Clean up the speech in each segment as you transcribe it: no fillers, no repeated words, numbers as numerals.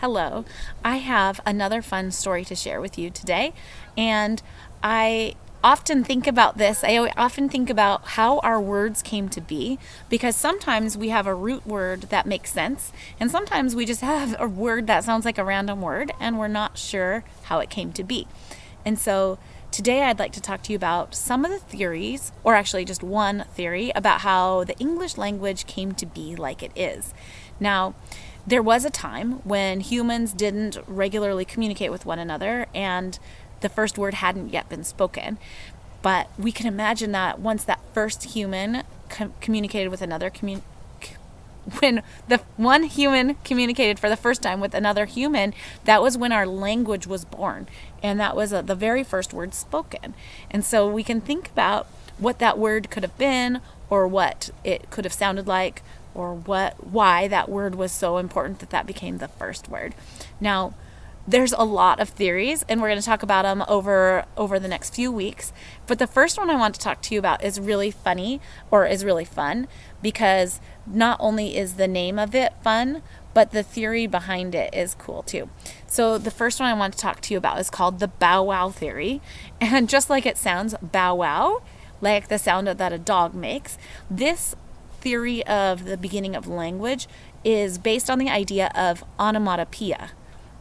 Hello. I have another fun story to share with you today. And I often think about this. I often think about how our words came to be because sometimes we have a root word that makes sense, and sometimes we just have a word that sounds like a random word and we're not sure how it came to be. And so today I'd like to talk to you about some of the theories, or actually just one theory, about how the English language came to be like it is. Now, there was a time when humans didn't regularly communicate with one another and the first word hadn't yet been spoken. But we can imagine that once that first human communicated with another when the one human communicated for the first time with another human, that was when our language was born. And that was the very first word spoken. And so we can think about what that word could have been, or what it could have sounded like, or why that word was so important that became the first word. Now, there's a lot of theories, and we're going to talk about them over the next few weeks. But the first one I want to talk to you about is really funny, or is really fun, because not only is the name of it fun, but the theory behind it is cool too. So the first one I want to talk to you about is called the bow wow theory. And just like it sounds, bow wow, like the sound that a dog makes, this theory of the beginning of language is based on the idea of onomatopoeia.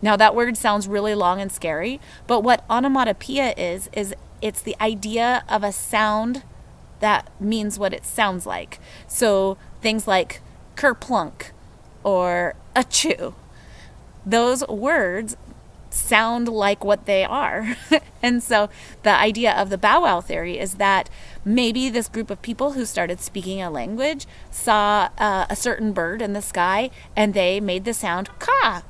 Now that word sounds really long and scary, but what onomatopoeia is it's the idea of a sound that means what it sounds like. So things like kerplunk or achoo, those words sound like what they are. And so the idea of the bow wow theory is that maybe this group of people who started speaking a language saw a certain bird in the sky and they made the sound ka.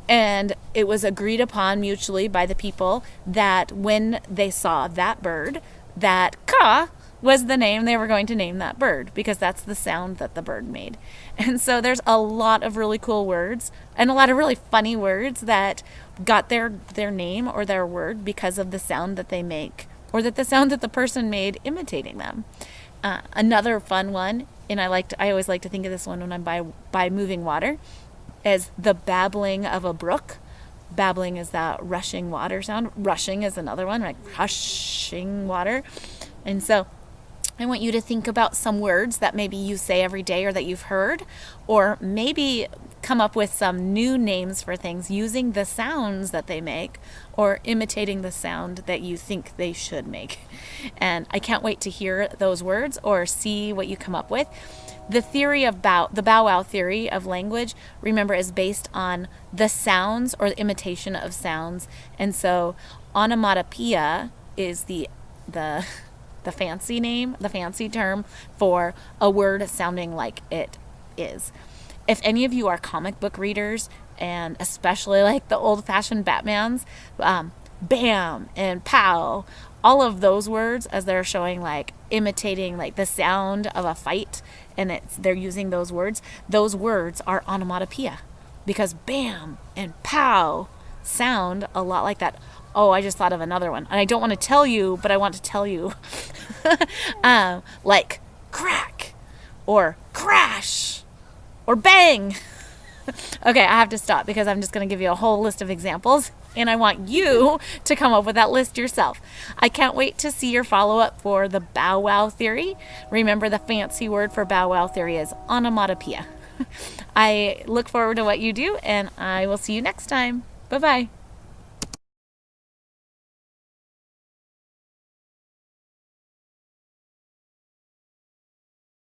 And it was agreed upon mutually by the people that when they saw that bird, that ka was the name they were going to name that bird, because that's the sound that the bird made. And so there's a lot of really cool words and a lot of really funny words that got their name or their word because of the sound that they make, or that the sound that the person made imitating them. Another fun one, and I always like to think of this one when I'm by moving water, as the babbling of a brook. Babbling is that rushing water sound. Rushing is another one, like rushing water. And so I want you to think about some words that maybe you say every day or that you've heard, or maybe come up with some new names for things using the sounds that they make, or imitating the sound that you think they should make. And I can't wait to hear those words or see what you come up with. The theory of the bow wow theory of language, remember, is based on the sounds or the imitation of sounds. And so onomatopoeia is the fancy name, the fancy term for a word sounding like it is. If any of you are comic book readers, and especially like the old-fashioned Batmans, bam and pow, all of those words, as they're showing like imitating like the sound of a fight, and they're using those words are onomatopoeia, because bam and pow sound a lot like that. Oh, I just thought of another one, and I don't want to tell you, but I want to tell you. Like crack, or crash, or bang. Okay, I have to stop because I'm just going to give you a whole list of examples, and I want you to come up with that list yourself. I can't wait to see your follow-up for the bow wow theory. Remember, the fancy word for bow wow theory is onomatopoeia. I look forward to what you do, and I will see you next time. Bye-bye.